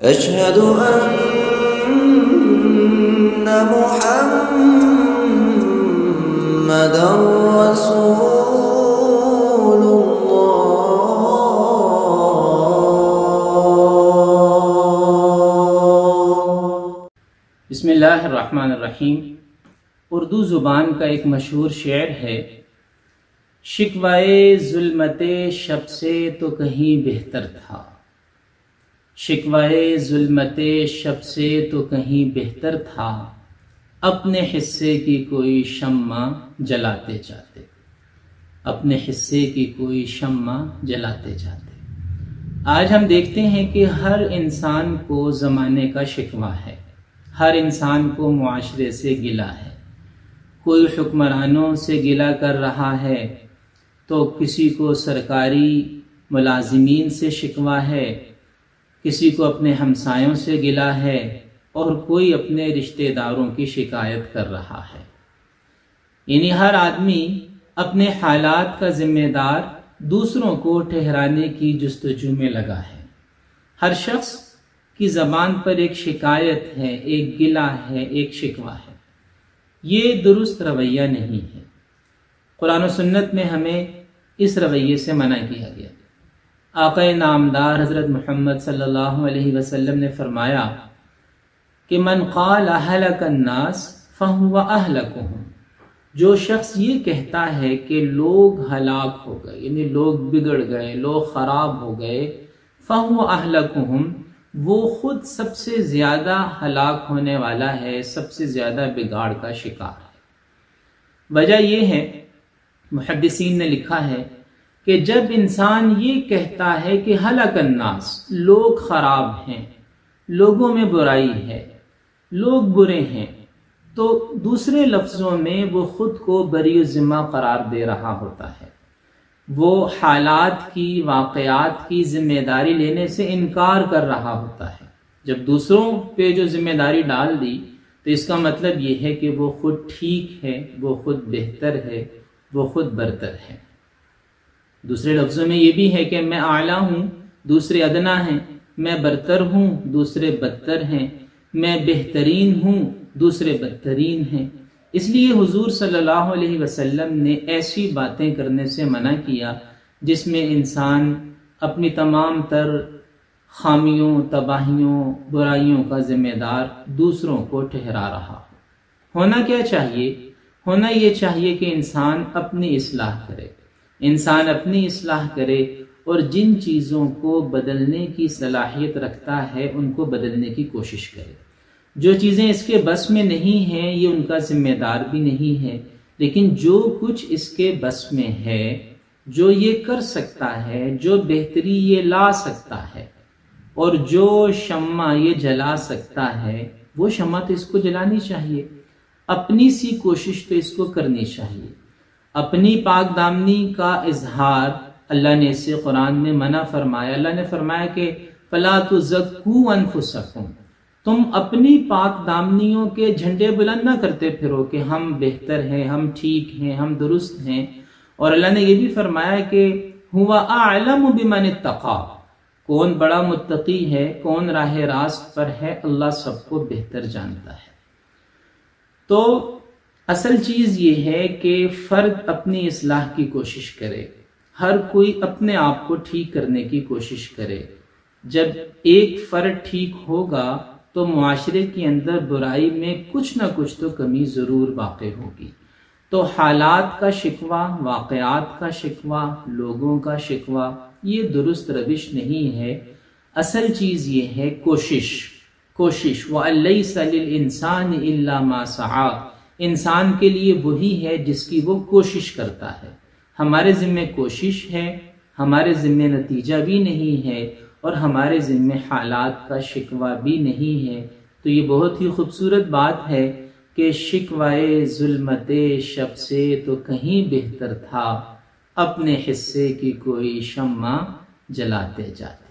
أشهد أن محمدًا رسول الله۔ بسم اللہ الرحمن الرحیم۔ اردو زبان کا ایک مشہور شعر ہے، شکوائے ظلمت شب سے تو کہیں بہتر تھا، شکوائے ظلمت شب سے تو کہیں بہتر تھا، اپنے حصے کی کوئی شمع جلاتے جاتے، اپنے حصے کی کوئی شمع جلاتے جاتے۔ آج ہم دیکھتے ہیں کہ ہر انسان کو زمانے کا شکوہ ہے، ہر انسان کو معاشرے سے گلہ ہے، کوئی حکمرانوں سے گلہ کر رہا ہے تو کسی کو سرکاری ملازمین سے شکوہ ہے، کسی کو اپنے ہمسایوں سے گلہ ہے، اور کوئی اپنے رشتہ داروں کی شکایت کر رہا ہے۔ یعنی ہر آدمی اپنے حالات کا ذمہ دار دوسروں کو ٹھہرانے کی جستجو میں لگا ہے۔ ہر شخص کی زبان پر ایک شکایت ہے، ایک گلہ ہے، ایک شکوہ ہے۔ یہ درست رویہ نہیں ہے۔ قرآن و سنت میں ہمیں اس رویے سے منع کیا گیا۔ آقا نامدار حضرت محمد صلی اللہ علیہ وسلم نے فرمایا کہ من قال اہلک الناس فہو اہلکہم، جو شخص یہ کہتا ہے کہ لوگ ہلاک ہو گئے، یعنی لوگ بگڑ گئے، لوگ خراب ہو گئے، فہو اہلکہم، وہ خود سب سے زیادہ ہلاک ہونے والا ہے، سب سے زیادہ بگاڑ کا شکار ہے۔ وجہ یہ ہے، محدثین نے لکھا ہے کہ جب انسان یہ کہتا ہے کہ ہلاک الناس، لوگ خراب ہیں، لوگوں میں برائی ہے، لوگ برے ہیں، تو دوسرے لفظوں میں وہ خود کو بری ذمہ قرار دے رہا ہوتا ہے، وہ حالات کی، واقعات کی ذمہ داری لینے سے انکار کر رہا ہوتا ہے۔ جب دوسروں پہ جو ذمہ داری ڈال دی تو اس کا مطلب یہ ہے کہ وہ خود ٹھیک ہے، وہ خود بہتر ہے، وہ خود برتر ہے۔ دوسرے لفظوں میں یہ بھی ہے کہ میں اعلیٰ ہوں، دوسرے ادنا ہیں، میں برتر ہوں، دوسرے بدتر ہیں، میں بہترین ہوں، دوسرے بدترین ہیں۔ اس لیے حضور صلی اللہ علیہ وسلم نے ایسی باتیں کرنے سے منع کیا جس میں انسان اپنی تمام تر خامیوں، تباہیوں، برائیوں کا ذمہ دار دوسروں کو ٹھہرا رہا ہو۔ ہونا کیا چاہیے؟ ہونا یہ چاہیے کہ انسان اپنی اصلاح کرے، انسان اپنی اصلاح کرے، اور جن چیزوں کو بدلنے کی صلاحیت رکھتا ہے ان کو بدلنے کی کوشش کرے۔ جو چیزیں اس کے بس میں نہیں ہیں یہ ان کا ذمہ دار بھی نہیں ہے، لیکن جو کچھ اس کے بس میں ہے، جو یہ کر سکتا ہے، جو بہتری یہ لا سکتا ہے، اور جو شمع یہ جلا سکتا ہے، وہ شمع تو اس کو جلانی چاہیے، اپنی سی کوشش تو اس کو کرنی چاہیے۔ اپنی پاک دامنی کا اظہار اللہ نے اسے قرآن میں منع فرمایا۔ اللہ نے فرمایا کہ فَلَا تُزَكُّوا أَنفُسَكُمْ، تم اپنی پاک دامنیوں کے جھنڈے بلند نہ کرتے پھرو کہ ہم بہتر ہیں، ہم ٹھیک ہیں، ہم درست ہیں۔ اور اللہ نے یہ بھی فرمایا کہ هُوَ أَعْلَمُ بِمَنِ اتَّقَىٰ، کون بڑا متقی ہے، کون راہ راست پر ہے، اللہ سب کو بہتر جانتا ہے۔ تو اصل چیز یہ ہے کہ فرد اپنی اصلاح کی کوشش کرے، ہر کوئی اپنے آپ کو ٹھیک کرنے کی کوشش کرے۔ جب ایک فرد ٹھیک ہوگا تو معاشرے کے اندر برائی میں کچھ نہ کچھ تو کمی ضرور واقع ہوگی۔ تو حالات کا شکوہ، واقعات کا شکوہ، لوگوں کا شکوہ، یہ درست روش نہیں ہے۔ اصل چیز یہ ہے کوشش۔ وَأَن لَيْسَ لِلْإِنسَانِ إِلَّا مَا سَعَىٰ، انسان کے لیے وہی ہے جس کی وہ کوشش کرتا ہے۔ ہمارے ذمہ کوشش ہے، ہمارے ذمہ نتیجہ بھی نہیں ہے، اور ہمارے ذمہ حالات کا شکوہ بھی نہیں ہے۔ تو یہ بہت ہی خوبصورت بات ہے کہ شکوائے ظلمت شب سے تو کہیں بہتر تھا، اپنے حصے کی کوئی شمع جلاتے جاتے۔